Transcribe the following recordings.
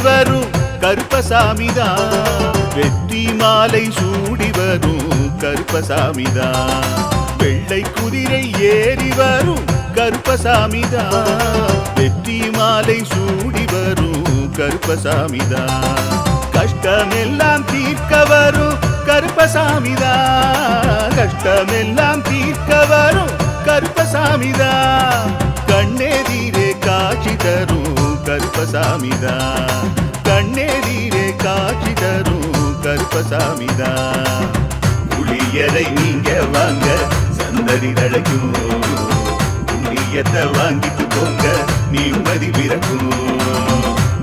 வரும் கருப்பசாமிதான், வெற்றி மாலை சூடி வரும் கருப்பசாமிதான். வெள்ளை குதிரை ஏறி வரும் கருப்பசாமிதான், வெற்றி மாலை சூடி வரும் கருப்பசாமிதான். கஷ்டமெல்லாம் தீர்க்க வரும் கருப்பசாமிதான், கஷ்டமெல்லாம் தீர்க்க வரும் கருப்பசாமிதான். கண்ணெதிரே காட்சி தரும் கருப்பசாமிதான், கண்ணெதிரே காட்சி தரும் கருப்பசாமிதான். புளியரை நீங்க வாங்க சந்தடி தழைக்கும், புண்ணியத்தை வாங்கிட்டு போங்க நிம்மதி பிறக்கும்.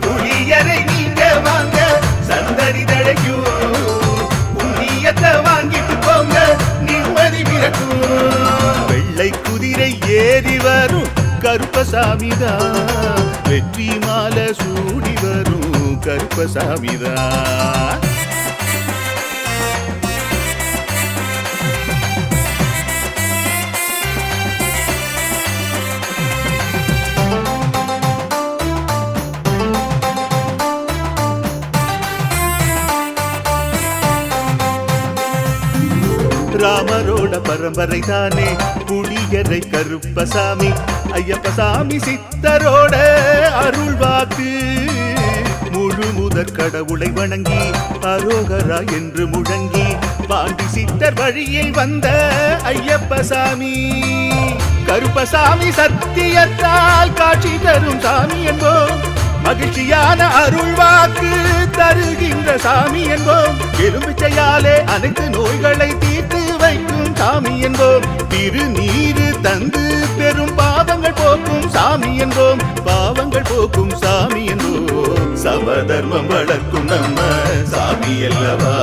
புளியரை நீங்க வாங்க சந்தடி தழைக்கும், புண்ணியத்தை வாங்கிட்டு போங்க நிம்மதி பிறக்கும். வெள்ளை குதிரை ஏறி வரும் கருப்பசாமிதான், வெற்றி மாலை சூடி வரும் கருப்பசாமிதான். ராமரோட பரம்பரை தானே புளியரை கருப்பசாமி, ஐயப்பசாமி சித்தரோட அருள்வாக்கு. முழு முதற் கடவுளை வணங்கி அரோகரா என்று முழங்கி பாண்டி சித்தர் வழியில் வந்த ஐயப்பசாமி. கருப்பசாமி சத்தியத்தால் காட்சி தரும் சாமி என்போம், மகிழ்ச்சியான அருள்வாக்கு தருகின்ற சாமி என்போம். எலும்பிச்சையாலே அனைத்து நோய்களை தீர்த்து வைக்கும் சாமி என்போம். திருநீரு தந்து பெரும் பாவங்கள் போக்கும் சாமி என்போம், பாவங்கள் போக்கும் சாமி என்போம். சமதர்மம் வளர்க்கும் நம்ம சாமி அல்லவா,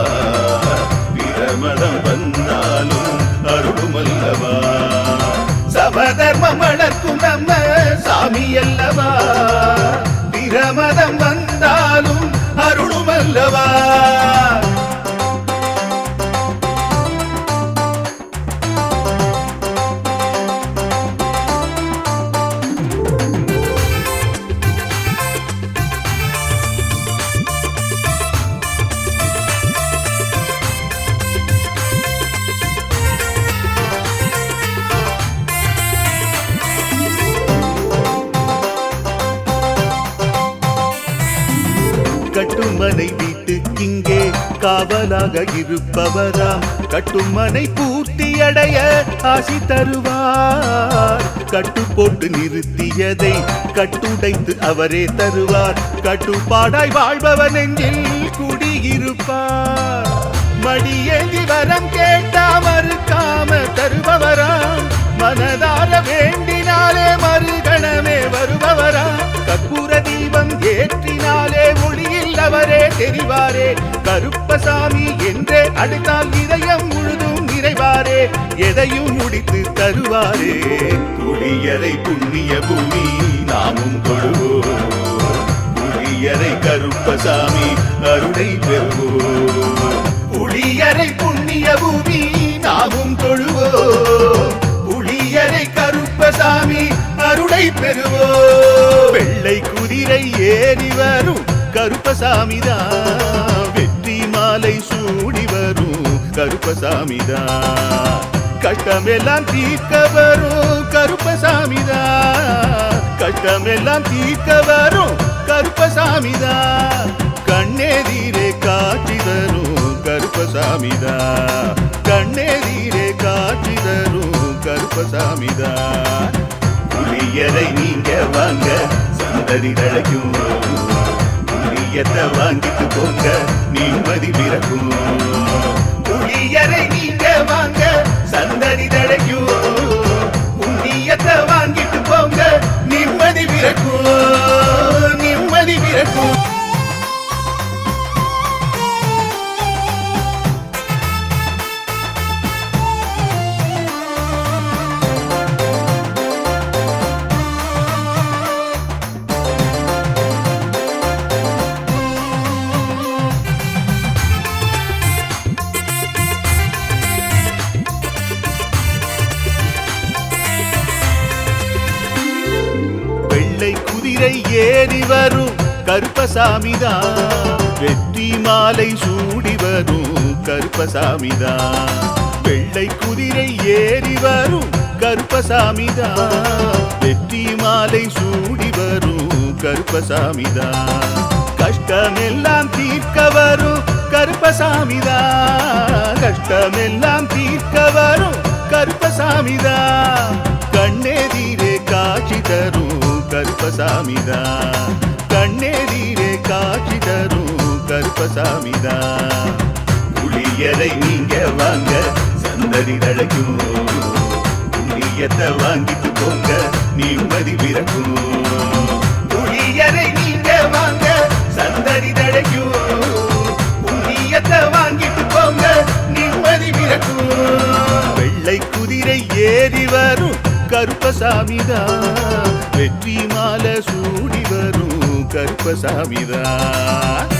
பிரமதம் வந்தாலும் அருளும் அல்லவா. சமதர்மம் வளர்க்கும் நம்ம சாமி அல்லவா, பிரமதம் வந்தாலும் அருளும் அல்லவா. கட்டுமனை வீட்டுக்கிங்கே காவலாக இருப்பவராம், கட்டுமனை பூர்த்தி அடைய ஆசி தருவார். கட்டு போட்டு நிறுத்தியதை கட்டுடைத்து அவரே தருவார், கட்டுப்பாடாய் வாழ்பவர் நெஞ்சில் குடியிருப்பார். மடியேந்தி வரம் கேட்டா மறுக்காம தருபவராம், மனதார வேண்டினாலே மறுகணமே வருபவராம். கற்பூர தீபம் ஏற்றினாலே ஒளியில் அவரே தெரிவாரே, கருப்பசாமி என்றே அழைத்தால் இதயம் முழுதும் நிறைவாரே, எதையும் முடித்து தருவாரே. புளியரை புண்ணிய பூமி நாமும் தொழுவோம், புளியரை கருப்பசாமி அருளை பெறுவோம். புளியரை புண்ணிய பூமி நாமும் தொழுவோம், புளியரை கருப்பசாமி அருளை பெறுவோம். வெள்ளை குதிரை ஏறி வரும் கருப்பசாமிதான், வெற்றி மாலை சூடி வரும் கருப்பசாமிதான். கட்டமெல்லாம் தீர்க்க வரும் கருப்பசாமிதான், கட்டமெல்லாம் தீர்க்க வரும் கருப்பசாமிதான். கண்ணெதிரே காட்சி தரும் கருப்பசாமிதான், கண்ணெதிரே காட்சி தரும் கருப்பசாமிதான். புளியரை நீங்க வாங்க சந்ததி தழைக்கும், புளியத்தை வாங்கிட்டு போங்க நிம்மதி பிறக்கும். புளியரை நீங்க வாங்க சந்ததி தழைக்கும், புண்ணியத்தை வாங்கிட்டு போங்க நிம்மதி பிறக்கும், நிம்மதி பிறக்கும். குதிரை ஏறி வரும் கருப்பசாமிதான். வெற்றி மாலை சூடி வரும் கருப்பசாமிதான். வெள்ளை குதிரை ஏறி வரும் கருப்பசாமிதான். வெற்றி மாலை சூடி வரும் கருப்பசாமிதான். கஷ்டமெல்லாம் தீர்க்க வரும் கருப்பசாமிதான். கஷ்டமெல்லாம் தீர்க்க வரும் கருப்பசாமிதான். கண்ணெதிரே காட்சி தரும் கருப்பசாமிதான். கண்ணெதிரே காட்சி தரும் கருப்பசாமிதான். புளியரை நீங்க வாங்க சந்ததி தழைக்கும். புண்ணியத்தை வாங்கிட்டு போங்க நிம்மதி பிறக்கும். புளியரை நீங்க வாங்க சந்ததி தழைக்கும். புண்ணியத்தை வாங்கிட்டு போங்க நிம்மதி பிறக்கும். வெள்ளை குதிரை ஏறி வரும் கருப்பசாமிதான். வெற்றி மாலை சூடி வரும் கருப்பசாமிதான்.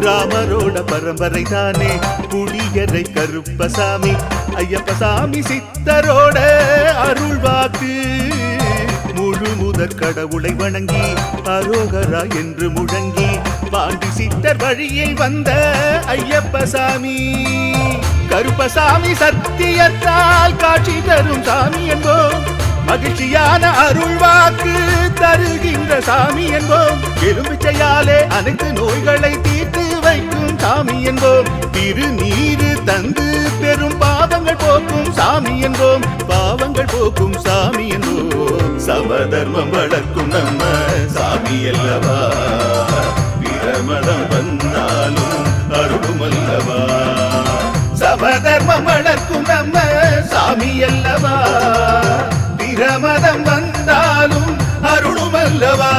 ராமரோட பரம்பரை தானே புளியரை கருப்பசாமி. ஐயப்பசாமி சித்தரோட அருள்வாக்கு. முழு முதற் கடவுளை வணங்கி அரோகரா என்று முழங்கி பாண்டி சித்தர் வழியில் வந்த ஐயப்பசாமி. கருப்பசாமி சத்தியத்தால் காட்சி தரும் சாமி என்போம். மகிழ்ச்சியான அருள்வாக்கு தருகின்ற சாமி என்போம். எலும்பிச்சையாலே அனைத்து நோய்களை தீர்த்து வைக்கும் சாமி என்போம். திருநீரு தந்து பெரும் பாவங்கள் போக்கும் சாமி என்போம். பாவங்கள் போக்கும் சாமி என்போம். சமதர்மம் வளர்க்கும் நம்ம சாமி அல்லவா. பிரமதம் வந்தாலும் அருளும் அல்லவா. சமதர்மம் வளர்க்கும் நம்ம சாமி அல்லவா. பிரமதம் வந்தாலும் அருளும் அல்லவா.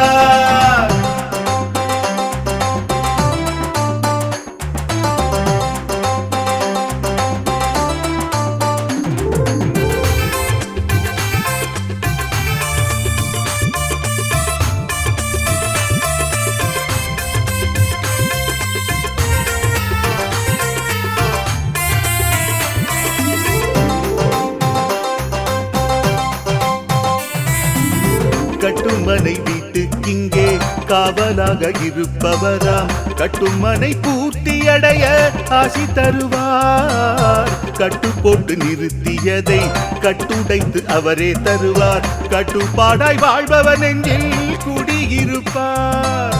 கட்டுமனை வீட்டுக்கிங்கே காவலாக இருப்பவராம். கட்டுமனை பூர்த்தி அடைய ஆசி தருவார். கட்டு போட்டு நிறுத்தியதை கட்டுடைத்து அவரே தருவார். கட்டுப்பாடாய் வாழ்பவர் நெஞ்சில் குடியிருப்பார்.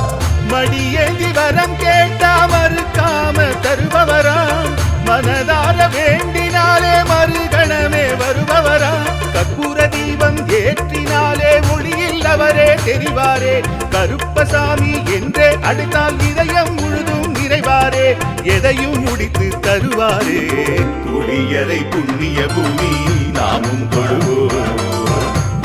மடியேந்தி வரம் கேட்டா மறுக்காம தருபவராம். மனதார வேண்டினாலே மறுகணமே வருபவரா. கற்பூர தீபம் ஏற்றினாலே ஒளியில் அவரே தெரிவாரே. கருப்பசாமி என்றே அழைத்தால் இதயம் முழுதும் நிறைவாரே. எதையும் முடித்து தருவாரே. புளியரை புண்ணிய பூமி நாமும் தொழுவோம்.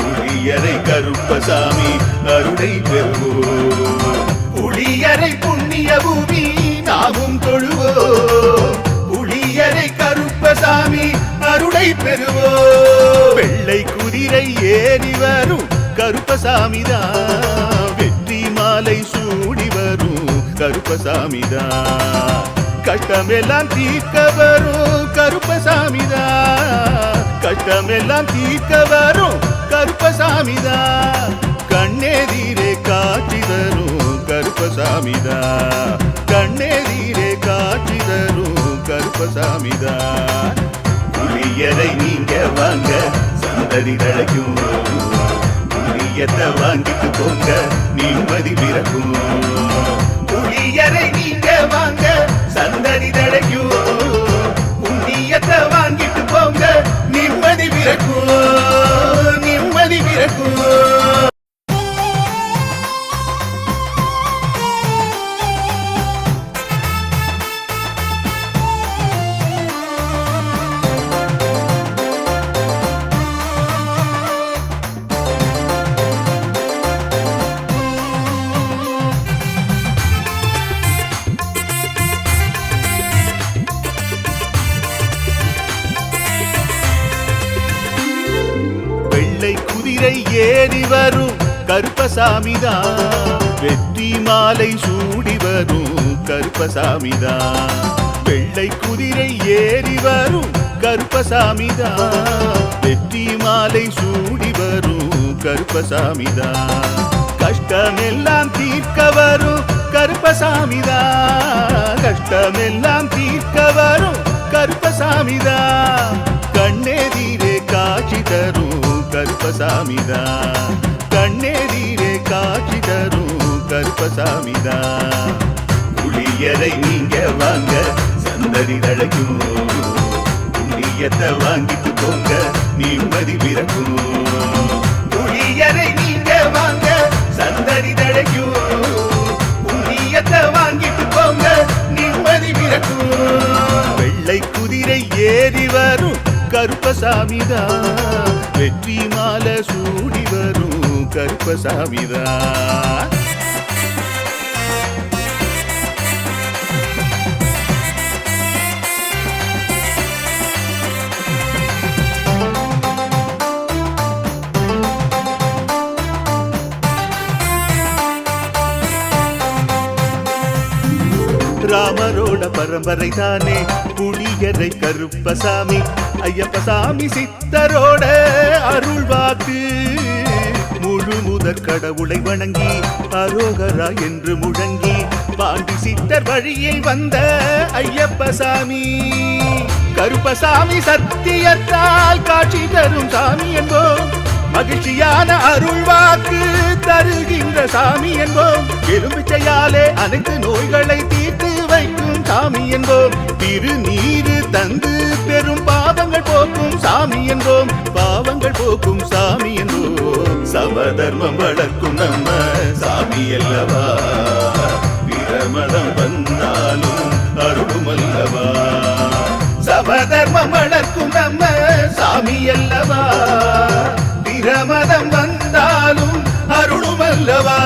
புளியரை கருப்பசாமி அருளை பெறுவோம். புளியரை புண்ணிய பூமி நாமும் தொழுவோம். புளியரை கருப்பசாமி அருளை பெறுவோம். வெள்ளை குதிரை ஏறி வரும் கருப்பசாமிதான். வெற்றி மாலை சூடி வரும் கருப்பசாமிதான். கஷ்டமெல்லாம் தீர்க்க வரும் கருப்பசாமிதான். கஷ்டமெல்லாம் தீர்க்க வரும் கருப்பசாமிதான். கண்ணெதிரே காட்சி தரும் கருப்பசாமிதான். கண்ணெதிரே காட்சி தரும் கருப்பசாமிதான். புளியரை நீங்க வாங்க சந்ததி தழைக்கும். புளியத்தை வாங்கிட்டு போங்க நிம்மதி பிறக்கும். புளியரை நீங்க வாங்க சந்ததி தழைக்கும். புண்ணியத்தை வாங்கிட்டு போங்க நிம்மதி பிறக்கும். நிம்மதி பிறக்கும். குதிரை ஏறி வரும் கருப்பசாமிதான். வெற்றி மாலை சூடி வரும் கருப்பசாமிதான். வெள்ளை குதிரை ஏறி வரும் கருப்பசாமிதான். வெற்றி மாலை சூடி வரும் கருப்பசாமிதான். கஷ்டமெல்லாம் தீர்க்க வரும் கருப்பசாமிதான். கஷ்டமெல்லாம் தீர்க்க வரும் கருப்பசாமிதான். கண்ணெதிரே காட்சி தரும் கருப்பசாமிதான். கண்ணெதிரே காட்சி தரும் கருப்பசாமிதான். புளியரை நீங்க வாங்க சந்ததி தழைக்கும். புண்ணியத்தை வாங்கிட்டு போங்க நிம்மதி பிறக்கும். புளியரை நீங்க வாங்க சந்ததி தழைக்கும். புண்ணியத்தை வாங்கிட்டு போங்க நிம்மதி பிறக்கும். வெள்ளை குதிரை ஏறி வரும் கருப்பசாமிதான். வெற்றி மாலை சூடி வரும் கருப்பசாமிதான். ராமரோட பரம்பரை தானே புளியரை கருப்பசாமி. ஐயப்பசாமி சித்தரோட அருள்வாக்கு. முழு முதற் கடவுளை வணங்கி அரோகரா என்று முழங்கி பாண்டி சித்தர் வழியில் வந்த ஐயப்பசாமி. கருப்பசாமி சத்தியத்தால் காட்சி தரும் சாமி என்போம். மகிழ்ச்சியான அருள்வாக்கு தருகின்ற சாமி என்போம். எலும்பிச்சையாலே அனைத்து நோய்களை தீர்த்து வைக்கும் சாமி என்போம். திருநீரு தந்து பெரும் பாவங்கள் போக்கும் சாமி என்போம். பாவங்கள் போக்கும் சாமி என்போம். சமதர்மம் வளர்க்கும் நம்ம சாமி அல்லவா. பிரமதம் வந்தாலும் அருளும் அல்லவா. சமதர்மம் வளர்க்கும் நம்ம சாமி அல்லவா. பிரமதம் வந்தாலும் அருளும் அல்லவா.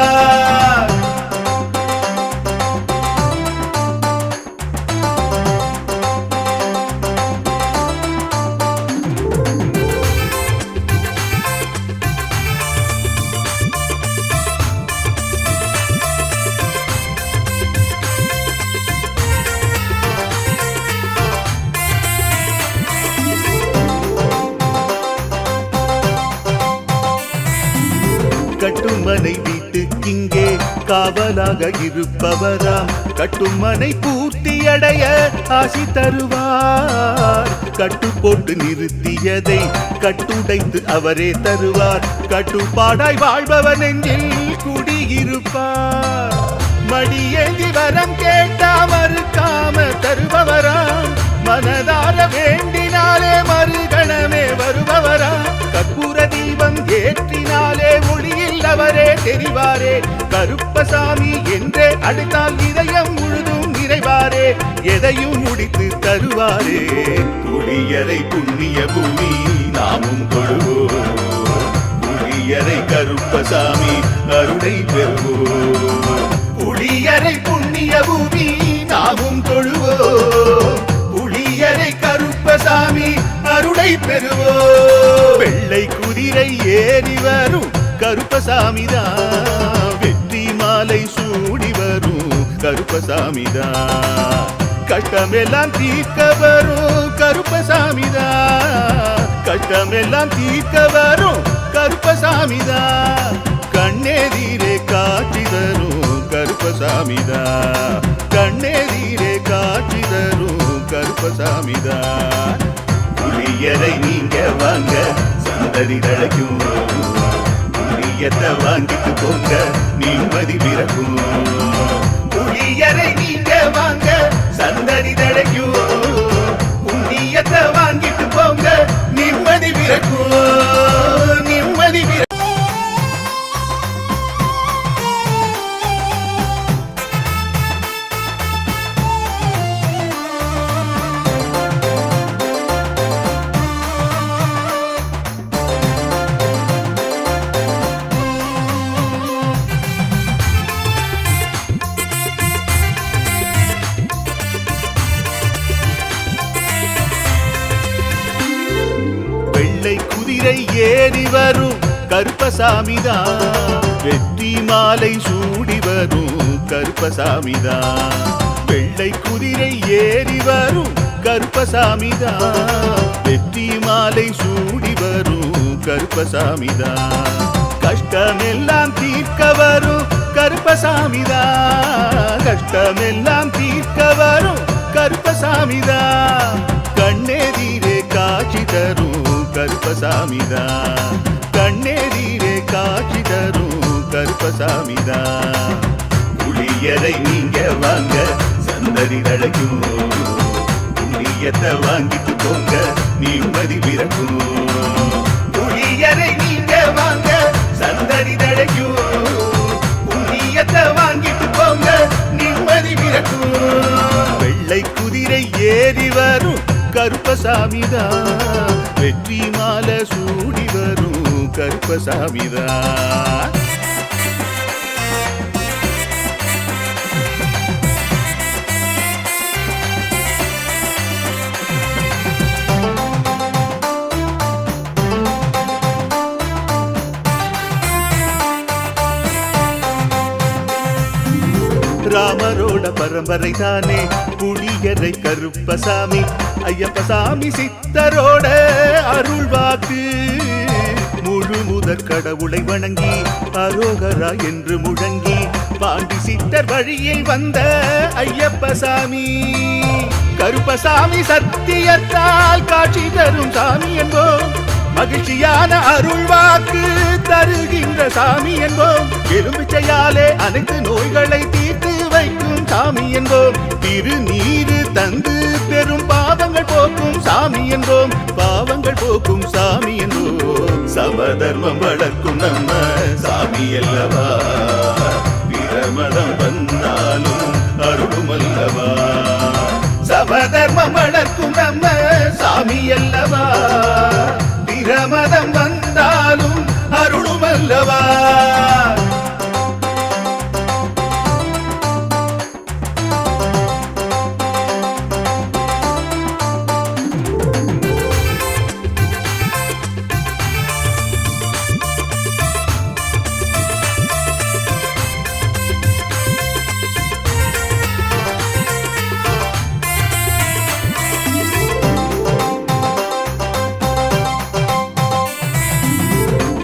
கட்டுமனை வீட்டுக்கிங்கே காவலாக இருப்பவராம். கட்டுமனை பூர்த்தியடைய ஆசி தருவார். கட்டு போட்டு நிறுத்தியதை கட்டுடைத்து அவரே தருவார். கட்டுப்பாடாய் வாழ்பவர் நெஞ்சில் குடியிருப்பார். மடியேந்தி வரம் கேட்டா மறுக்காம தருபவராம். மனதார வேண்டினாலே மறுகணமே வருபவராம். கற்பூர தீபம் ஏற்றினாலே ஒளியில் அவரே தெரிவாரே. கருப்பசாமி என்றே அழைத்தால் இதயம் முழுதும் நிறைவாரே. எதையும் முடித்து தருவாரே. புளியரை புண்ணிய பூமி நாமும் கொள்வோம். புளியரை கருப்பசாமி அருளை பெறுவோம். புளியரை புண்ணிய பூமி நாமும் தொழுவோம். புளியரை கருப்பசாமி அருளை பெறுவோம். வெள்ளை குதிரை ஏறி வரும் கருப்பசாமிதான். வெற்றி மாலை சூடி வரும் கருப்பசாமிதான். கட்டமெல்லாம் தீர்க்க வரும் கருப்பசாமிதான். கட்டமெல்லாம் தீர்க்க வரும் கருப்பசாமிதான். கண்ணெதிரே காட்சி தரும் கருப்பசாமிதான். கண்ணெதிரே காட்சி தரும் கருப்பசாமிதான். புளியரை நீங்க வாங்க சந்ததி தழைக்கும். புளியத்தை வாங்கிட்டு போங்க நிம்மதி பிறக்கும். புளியரை நீங்க வாங்க சந்ததி தழைக்கும். புண்ணியத்தை வாங்கிட்டு போங்க நிம்மதி பிறக்கும். நிம்மதி பிறக்கும். குதிரை ஏறி வரும் கருப்பசாமிதான். வெற்றி மாலை சூடி வரும் கருப்பசாமிதான் வெள்ளை குதிரை ஏறி வரும் கருப்பசாமிதான் வெற்றி மாலை சூடி வரும் கருப்பசாமிதான் கஷ்டமெல்லாம் தீர்க்க வரும் கருப்பசாமிதான் கஷ்டமெல்லாம் தீர்க்க வரும் கருப்பசாமிதான் கண்ணெதிரே காட்சி தரும் கருப்பசாமிதான் கண்ணெதிரே காட்சி தரும் கருப்பசாமிதான் புளியரை நீங்க வாங்க சந்ததி தழைக்கும் புண்ணியத்தை வாங்கிட்டு போங்க நிம்மதி பிறக்கும் புளியரை நீங்க வாங்க சந்ததி தழைக்கும் புண்ணியத்தை வாங்கிட்டு போங்க நிம்மதி பிறக்கும் வெள்ளை குதிரை ஏறி வரும் கருப்பசாமிதான் வெற்றி மாலை சூடி வரும் கருப்பசாமிதான் ராமரோட பரம்பரை தானே புளியரை கருப்பசாமி ஐயப்பசாமி சித்தரோட அருள் வாக்கு முழு முதற் கடவுளை வணங்கி அரோகரா என்று முழங்கி பாண்டி சித்தர் வழியில் வந்த ஐயப்பசாமி கருப்பசாமி சத்தியத்தால் காட்சி தரும் சாமி என்போம் மகிழ்ச்சியான அருள் வாக்கு தருகின்ற சாமி என்போம் எலும்பிச்சையாலே அனைத்து நோய்களை தீர்த்து வைக்கும் சாமி என்போம் திருநீரு தந்து பெரும் பாவங்கள் போக்கும் சாமி என்போம் பாவங்கள் போக்கும் சாமி என்போம் சமதர்மம் வளர்க்கும் நம்ம சாமி அல்லவா பிரமதம் வந்தாலும் அருளும் அல்லவா சமதர்மம் வளர்க்கும் நம்ம சாமி அல்லவா பிரமதம் வந்தாலும் அருளும் அல்லவா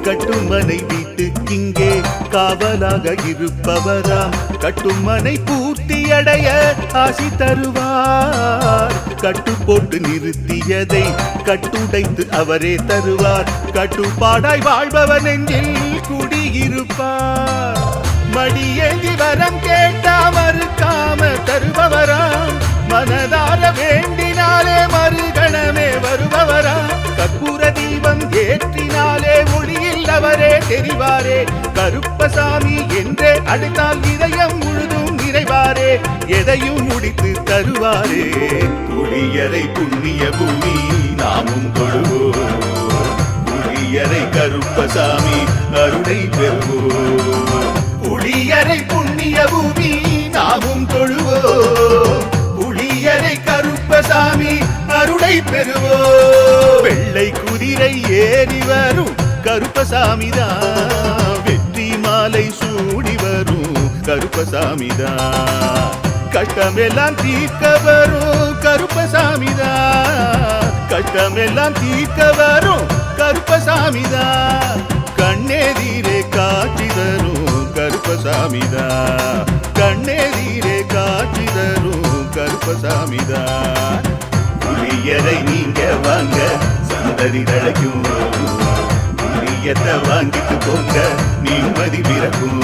கட்டுமனை வீட்டுக்கிங்கே காவலாக இருப்பவராம் கட்டுமனை பூர்த்தியடைய ஆசி தருவார் கட்டு போட்டு நிறுத்தியதை கட்டுடைத்து அவரே தருவார் கட்டுப்பாடாய் வாழ்பவர் நெஞ்சில் குடியிருப்பார் மடியேந்தி வரம் கேட்டா மறுக்காம தருபவராம் மனதார வேண்டினாலே மறுகணமே வருபவராம் கற்பூர தீபம் ஏற்றினாலே ஒளியில் அவரே தெரிவாரே கருப்பசாமி என்றே அழைத்தால் இதயம் முழுதும் நிறைவாரே எதையும் முடித்து தருவாரே புளியரை புண்ணிய பூமி நாமும் தொழுவோம் புளியரை கருப்பசாமி அருளை பெறுவோம் புளியரை புண்ணிய பூமி நாமும் தொழுவோம் புளியரை கருப்பசாமி அருளை பெறுவோம் வெள்ளை குதிரை ஏறி வரும் கருப்பசாமிதான் வெற்றி மாலை சூடி வரும் கருப்பசாமிதான் கஷ்டமெல்லாம் தீர்க்க வரும் கருப்பசாமிதான் கஷ்டமெல்லாம் தீர்க்க வரும் கருப்பசாமிதான் கண்ணெதிரே காட்சி தரும் கருப்பசாமிதான் கண்ணெதிரே காட்சி தரும் கருப்பசாமிதான் புளியரை நீங்க வாங்க சந்ததி தழைக்கும் புளியத்தை வாங்கிட்டு போங்க நிம்மதி பிறக்கும்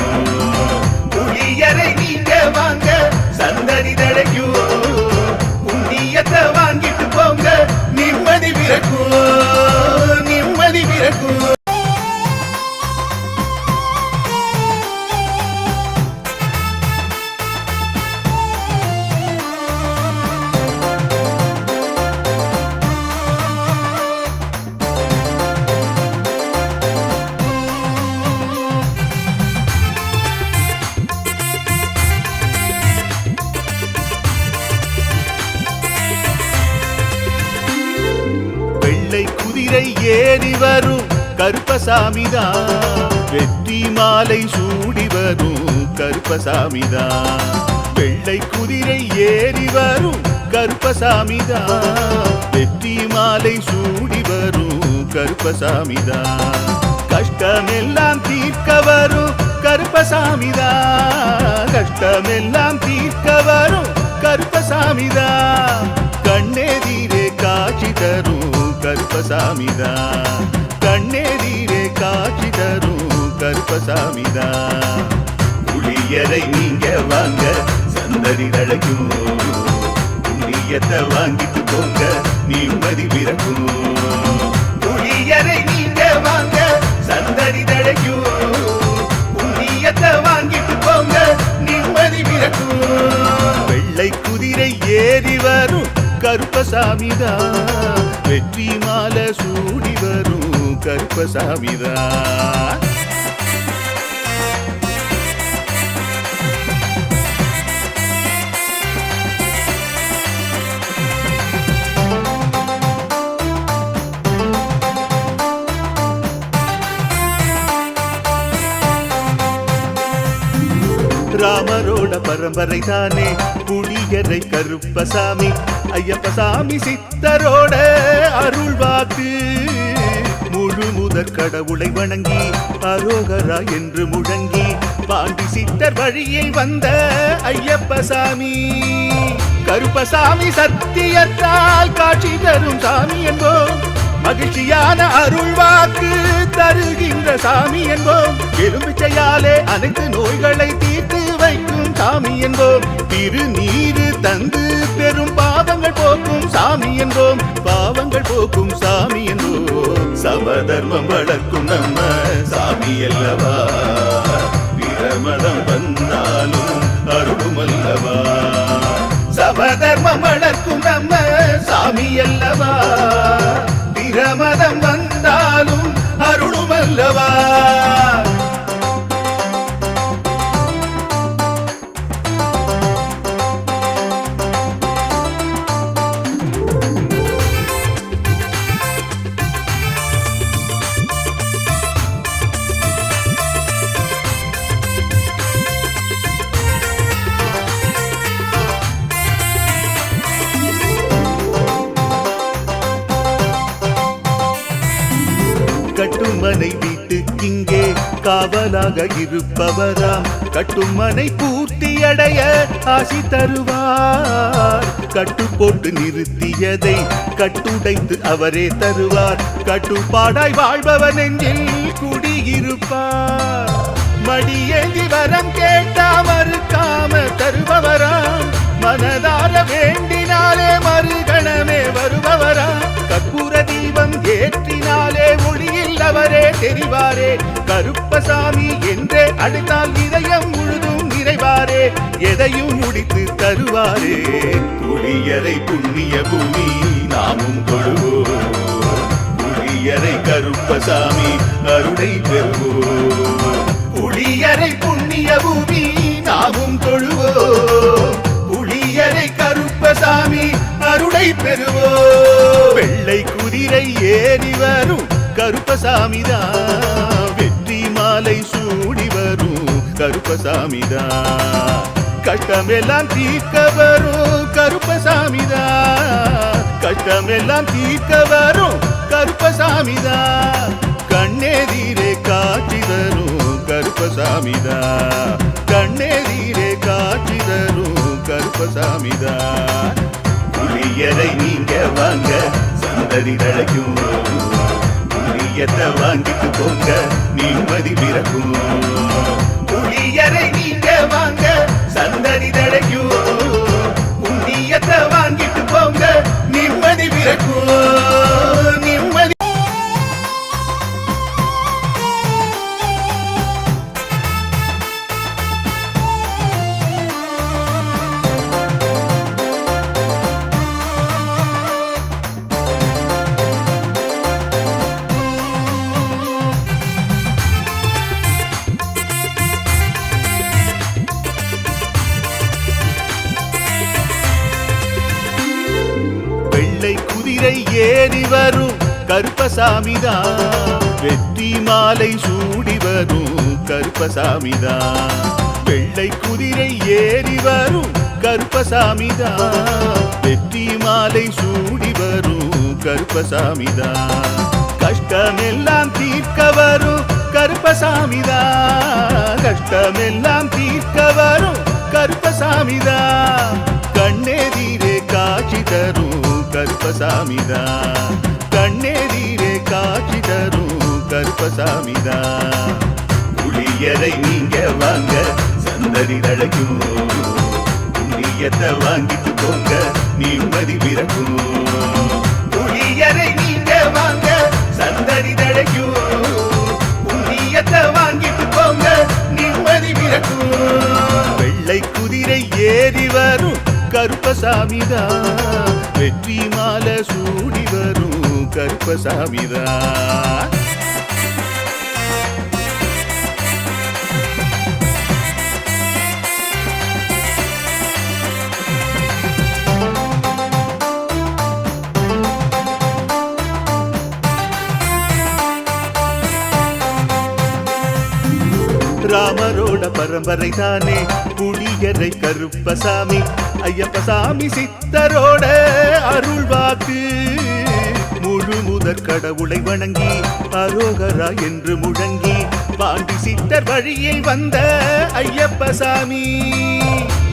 புளியரை நீங்க வாங்க சந்ததி தழைக்கும் புண்ணியத்தை வாங்கிட்டு போங்க நிம்மதி பிறக்கும் நிம்மதி பிறக்கும் குதிரை ஏறி வரும் கருப்பசாமிதான் வெற்றி மாலை சூடி வரும் கருப்பசாமிதான். வெள்ளை குதிரை ஏறி வரும் கருப்பசாமிதான். வெற்றி மாலை சூடி வரும் கருப்பசாமிதான். கஷ்டமெல்லாம் தீர்க்க வரும் கருப்பசாமிதான். கஷ்டமெல்லாம் தீர்க்க வரும் கருப்பசாமிதான். கண்ணெதிரே காட்சி தரும் கருப்பசாமிதான். கண்ணெதிரே காட்சி தரும் கருப்பசாமிதான். புளியரை நீங்க வாங்க சந்ததி தழைக்கும். புண்ணியத்தை வாங்கிட்டு போங்க நிம்மதி பிறக்கும். புளியரை நீங்க வாங்க சந்ததி தழைக்கும். புண்ணியத்தை வாங்கிட்டு போங்க நிம்மதி பிறக்கும். வெள்ளை குதிரை ஏறி வரும் கருப்பசாமிதான். வெற்றி மாலை சூடி வரும் கருப்பசாமிதான். ராமரோட பரம்பரை தானே புளியரை கருப்பசாமி. ஐயப்பசாமி சித்தரோட அருள்வாக்கு. முழு முதற் கடவுளை வணங்கி அரோகரா என்று முழங்கி பாண்டி சித்தர் வழியை வந்த ஐயப்பசாமி. கருப்பசாமி சத்தியத்தால் காட்சி தரும் சாமி என்போம். மகிழ்ச்சியான அருள்வாக்கு தருகின்ற சாமி என்போம். எலும்பிச்சையாலே அனைத்து நோய்களை தீர்த்து வைக்கும் சாமி என்போம். திருநீரு தந்து பெரும் பாவங்கள் போக்கும் சாமி என்போம். பாவங்கள் போக்கும் சாமி என்போம். சமதர்மம் வளர்க்கும் நம்ம சாமி அல்லவா. பிரமதம் வந்தாலும் அருளும் அல்லவா. சமதர்மம் வளர்க்கும் நம்ம சாமி அல்லவா. பிரமதம் வந்தாலும் அருளும் அல்லவா. கட்டுமனை வீட்டுக்கிங்கே காவலாக இருப்பவராம். கட்டுமனை பூர்த்தியடைய ஆசி தருவார். கட்டு போட்டு நிறுத்தியதை கட்டுடைத்து அவரே தருவார். கட்டுப்பாடாய் வாழ்பவர் நெஞ்சில் குடியிருப்பார். மடியேந்தி வரம் கேட்டா மறுக்காம தருபவராம். மனதார வேண்டினாலே மறுகணமே வருபவராம். கற்பூர தீபம் ஏற்றினாலே ஒளியில் அவரே தெரிவாரே. கருப்பசாமி என்றே அழைத்தால் இதயம் முழுதும் நிறைவாரே. எதையும் முடித்து தருவாரே. புளியரை புண்ணிய பூமி நாமும் தொழுவோம். புளியரை கருப்பசாமி அருளை பெறுவோம். புளியரை புண்ணிய பூமி நாமும் தொழுவோம். புளியரை கருப்பசாமி அருளை பெறுவோம். வெள்ளை குதிரை ஏறி வரும் கருப்பசாமிதான். வெற்றி மாலை சூடி வரும் கருப்பசாமிதான். கஷ்டமெல்லாம் தீர்க்க வரும் கருப்பசாமிதான். கஷ்டமெல்லாம் தீர்க்க வரும் கருப்பசாமிதான். கண்ணெதிரே காட்சி தரும் கருப்பசாமிதான். கண்ணெதிரே காட்சி தரும் கருப்பசாமிதான். புளியரை நீங்க வாங்க சந்ததி தழைக்கும். புளியத்தை வாங்கிட்டு போங்க நிம்மதி பிறக்கும். புளியரை நீங்க வாங்க சந்ததி தழைக்கும். புண்ணியத்தை வாங்கிட்டு போங்க நிம்மதி பிறக்கும். நிம்மதி குதிரை ஏறி வரும் கருப்பசாமிதான். வெற்றி மாலை சூடி வரும் கருப்பசாமிதான். வெள்ளை குதிரை ஏறி வரும் கருப்பசாமிதான். வெற்றி மாலை சூடி வரும் கருப்பசாமிதான். கஷ்டமெல்லாம் தீர்க்க வரும் கருப்பசாமிதான். கஷ்டமெல்லாம் தீர்க்க வரும் கருப்பசாமிதான். கண்ணெதிரே காட்சி தரும் கருப்பசாமிதான். கண்ணெதிரே காட்சி தரும் கருப்பசாமிதான். புளியரை நீங்க வாங்க சந்ததி தழைக்கும். புண்ணியத்தை வாங்கிட்டு போங்க நிம்மதி பிறக்கும். புளியரை நீங்க வாங்க சந்ததி தழைக்கும். புண்ணியத்தை வாங்கிட்டு போங்க நிம்மதி பிறக்கும். வெள்ளை குதிரை ஏறி வரும் கருப்பசாமிதான். வெற்றி மாலை சூடி வரும் கருப்பசாமிதான். ராமரோட பரம்பரை தானே புளியரை கருப்பசாமி. ஐயப்பசாமி சித்தரோட அருள்வாக்கு. முழு முதற் கடவுளை வணங்கி அரோகரா என்று முழங்கி பாண்டி சித்தர் வழியில் வந்த ஐயப்பசாமி.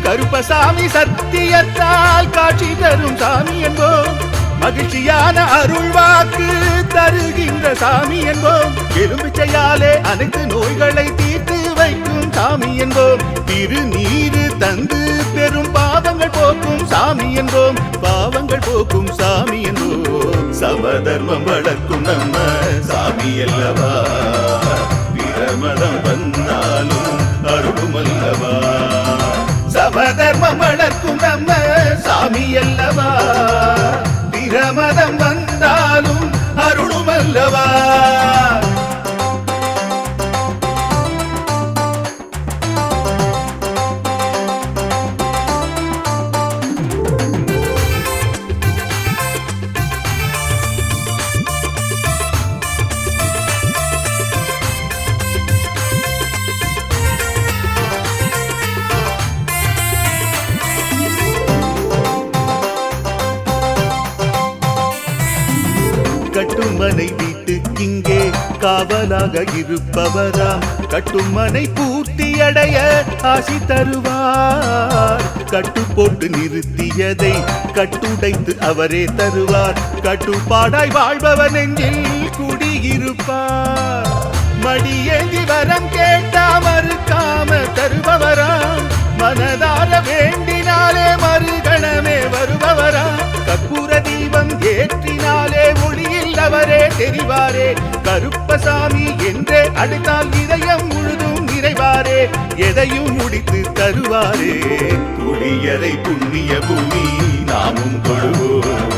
கருப்பசாமி சத்தியத்தால் காட்சி தரும் சாமி என்போம். மகிழ்ச்சியான அருள்வாக்கு தருகின்ற சாமி என்போம். எலும்பிச்சையாலே அனைத்து நோய்களை தீர்த்து வைக்கும் சாமி என்போம். திருநீரு தந்து பெரும் பாவங்கள் போக்கும் சாமி என்போம். பாவங்கள் போக்கும் சாமி என்போம். சமதர்மம் வளர்க்கும் நம்ம சாமி அல்லவா. பிரமதம் வந்தாலும் அருளும் அல்லவா. சமதர்மம் வளர்க்கும் நம்ம சாமி அல்லவா. பிரமதம் வந்தாலும் அருளும் அல்லவா. கட்டுமனை வீட்டுக்கிங்கே காவலாக இருப்பவராம். கட்டுமனை பூர்த்தியடைய ஆசி தருவார். கட்டு போட்டு நிறுத்தியதை கட்டுடைத்து அவரே தருவார். கட்டுப்பாடாய் வாழ்பவர் நெஞ்சில் குடியிருப்பார். மடியேந்தி வரம் கேட்டா மறுக்காம தருபவராம். மனதார வேண்டினாலே மறுகணமே வருபவரா. கற்பூர தீபம் ஏற்றினாலே ஒளியில் அவரே தெரிவாரே. கருப்பசாமி என்றே அழைத்தால் இதயம் முழுதும் நிறைவாரே. எதையும் முடித்து தருவாரே. புளியரை புண்ணிய பூமி நாமும் தொழுவோம்.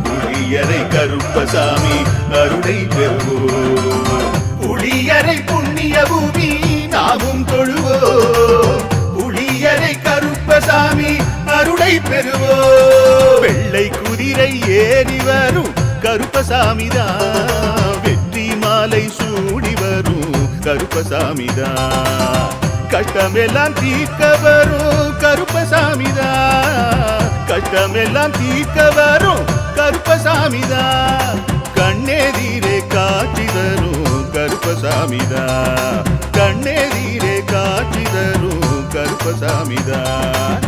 புளியரை கருப்பசாமி அருளை பெறுவோம். புளியரை புண்ணிய பூமி நாமும் தொழுவோம். புளியரை கருப்பசாமி அருளை பெறுவோம். வெள்ளை குதிரை ஏறி வரும் கருப்பசாமிதான். வெற்றி மாலை சூடி வரும் கருப்பசாமிதான். கஷ்டமெல்லாம் தீர்க்க வரும் கருப்பசாமிதான். கஷ்டமெல்லாம் தீர்க்க வரும் கருப்பசாமிதான். கண்ணெதிரே காட்சி தரும் கருப்பசாமிதான். கண்ணெதிரே காட்சி தரும் கருப்பசாமிதான்.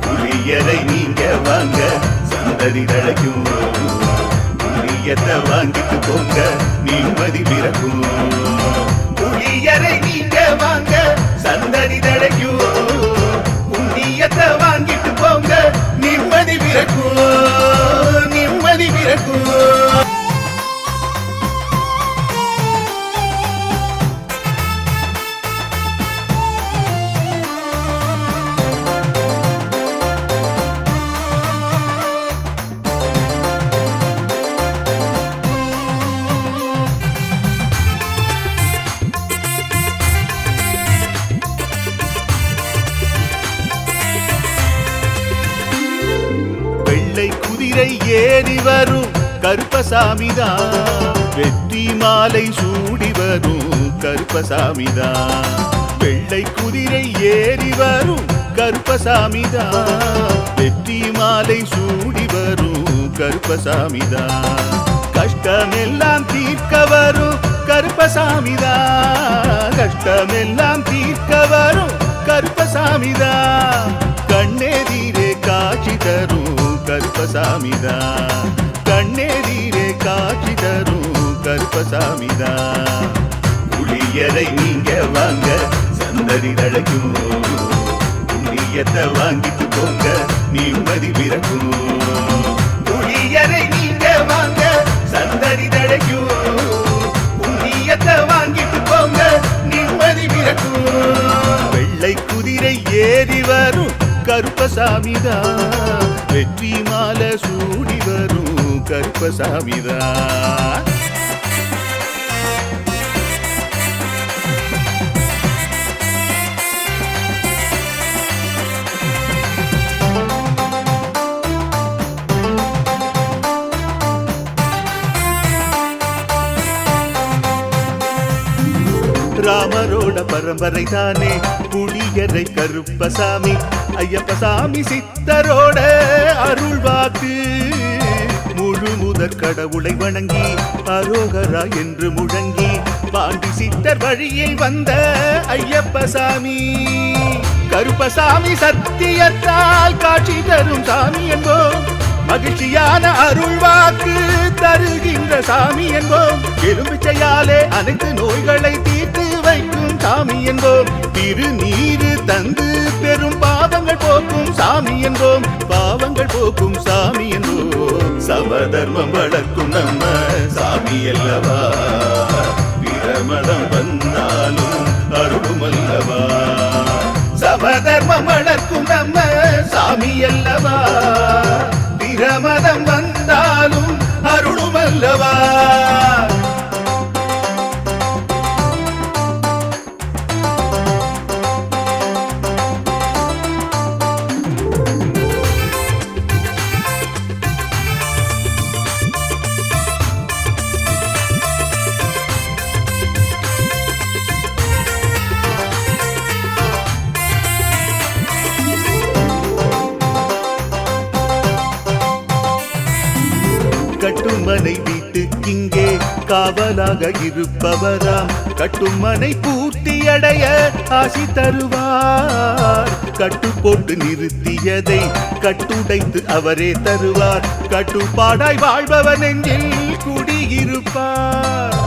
புளியரை நீங்க வாங்க சந்ததி தழைக்கும். புளியத்தை வாங்கிட்டு போங்க நிம்மதி பிறக்கும். புளியரை நீங்க வாங்க சந்ததி தழைக்கும். புண்ணியத்தை வாங்கிட்டு போங்க நிம்மதி பிறக்கும். நிம்மதி பிறக்கும். வெள்ளை குதிரை ஏறி வரும் கருப்பசாமிதான். வெற்றி மாலை சூடி வரும் கருப்பசாமிதான். வெள்ளை குதிரை ஏறி வரும் கருப்பசாமிதான். வெற்றி மாலை சூடி வரும் கருப்பசாமிதான். கஷ்டமெல்லாம் தீர்க்க வரும் கருப்பசாமிதான். கஷ்டமெல்லாம் தீர்க்க வரும் கருப்பசாமிதான். கண்ணெதிரே காட்சி தரும் கருப்பசாமிதான். கண்ணெதிரே காட்சி தரும் கருப்பசாமிதான். புளியரை நீங்க வாங்க சந்ததி தழைக்கும். புண்ணியத்தை வாங்கிட்டு போங்க நிம்மதி பிறக்கும். புளியரை நீங்க வாங்க சந்ததி தழைக்கும். புண்ணியத்தை வாங்கிட்டு போங்க நிம்மதி பிறக்கும். வெள்ளை குதிரை ஏறி வரும் கருப்பசாமிதான். வெற்றி மாலை சூடி வரும் கருப்பசாமிதான். ராமரோட பரம்பரை தானே புளியரை கருப்பசாமி. ஐயப்பசாமி சித்தரோட அருள்வாக்கு. முழு முதற் கடவுளை வணங்கி அரோகரா என்று முழங்கி பாண்டி சித்தர் வழியில் வந்த ஐயப்பசாமி. கருப்பசாமி சத்தியத்தால் காட்சி தரும் சாமி என்போம். மகிழ்ச்சியான அருள்வாக்கு தருகின்ற சாமி என்போம். எலும்பிச்சையாலே அனைத்து நோய்களை தீர்த்து வைக்கும் சாமி என்போம். திருநீரு தந்து பெரும் பாவங்கள் போக்கும் சாமி என்போம். பாவங்கள் போக்கும் சாமி என்போம். சமதர்மம் வளர்க்கும் நம்ம சாமி அல்லவா. பிரமணம் வந்தாலும் அருளும் அல்லவா. சமதர்மம் வளர்க்கும் நம்ம சாமி அல்லவா. பிரமதம் வந்தாலும் அருளும் அல்லவா. கட்டுமனை வீட்டுக்கிங்கே காவலாக இருப்பவராம். கட்டுமனை பூர்த்தி அடைய ஆசி தருவார். கட்டு போட்டு நிறுத்தியதை கட்டுடைத்து அவரே தருவார். கட்டுப்பாடாய் வாழ்பவர் நெஞ்சில் குடியிருப்பார்.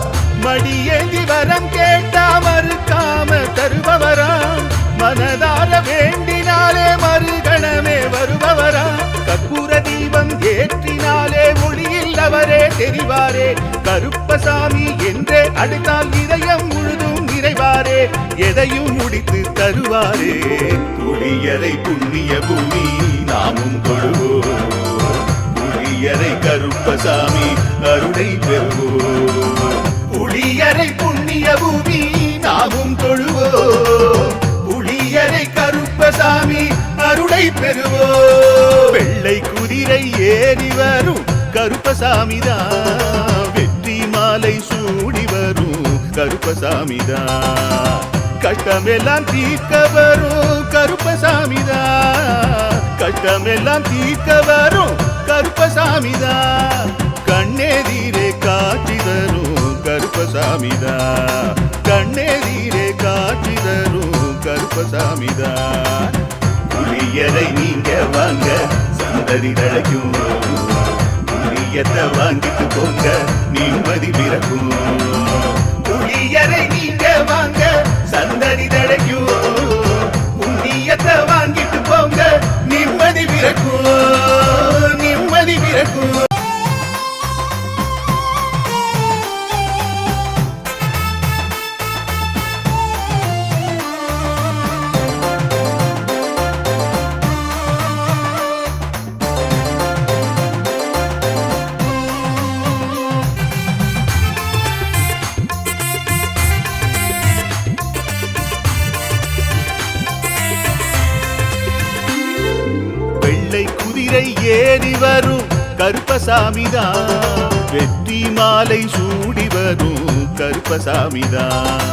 மடியேந்தி வரம் கேட்டா மறுக்காம தருபவராம். மனதார வேண்டினாலே மறுகணமே வருபவராம். கற்பூர தீபம் ஏற்றினாலே ஒளியில் அவரே தெரிவாரே. கருப்பசாமி என்றே அழைத்தால் இதயம் முழுதும் நிறைவாரே. எதையும் முடித்து தருவாரே. புளியரை புண்ணிய பூமி நாமும் தொழுவோம். புளியரை கருப்பசாமி அருளை பெறுவோம். புளியரை புண்ணிய பூமி நாமும் தொழுவோம். புளியரை கருப்பசாமி அருளை பெறுவோம். வெள்ளை குதிரை ஏறி வரும் கருப்பசாமிதான். வெற்றி மாலை சூடி வரும் கருப்பசாமிதான். கஷ்டமெல்லாம் தீர்க்க வரும் கருப்பசாமிதான். கஷ்டமெல்லாம் தீர்க்க வரும் கருப்பசாமிதான். கண்ணெதிரே காட்சி தரும் கருப்பசாமிதான். கண்ணெதிரே காட்சி தரும் கருப்பசாமிதான். புளியரை நீங்க வாங்க சந்ததி தழைக்கும். புளியத்தை வாங்கிட்டு போங்க நிம்மதி பிறக்கும். புளியரை நீங்க வாங்க சந்ததி தழைக்கும். புண்ணியத்தை வாங்கிட்டு போங்க நிம்மதி பிறக்கும். நிம்மதி பிறக்கும். ஏறி வரும் கருப்பசாமிதான். வெற்றி மாலை சூடி வரும் கருப்பசாமிதான்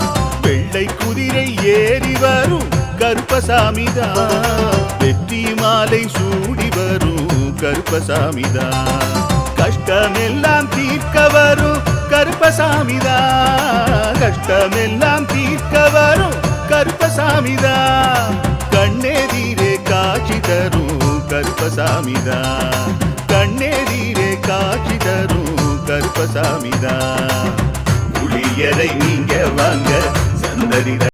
வெள்ளை குதிரை ஏறி வரும் கருப்பசாமிதான் வெற்றி மாலை சூடி வரும் கருப்பசாமிதான் கஷ்டமெல்லாம் தீர்க்க வரும் கருப்பசாமிதான் கஷ்டமெல்லாம் தீர்க்க வரும் கருப்பசாமிதான் கண்ணெதிரே காட்சி தரும் கருப்பசாமிதான் கண்ணெதிரே காட்சி தரும் கருப்பசாமிதான் புளியரை நீங்க வாங்க சந்தடி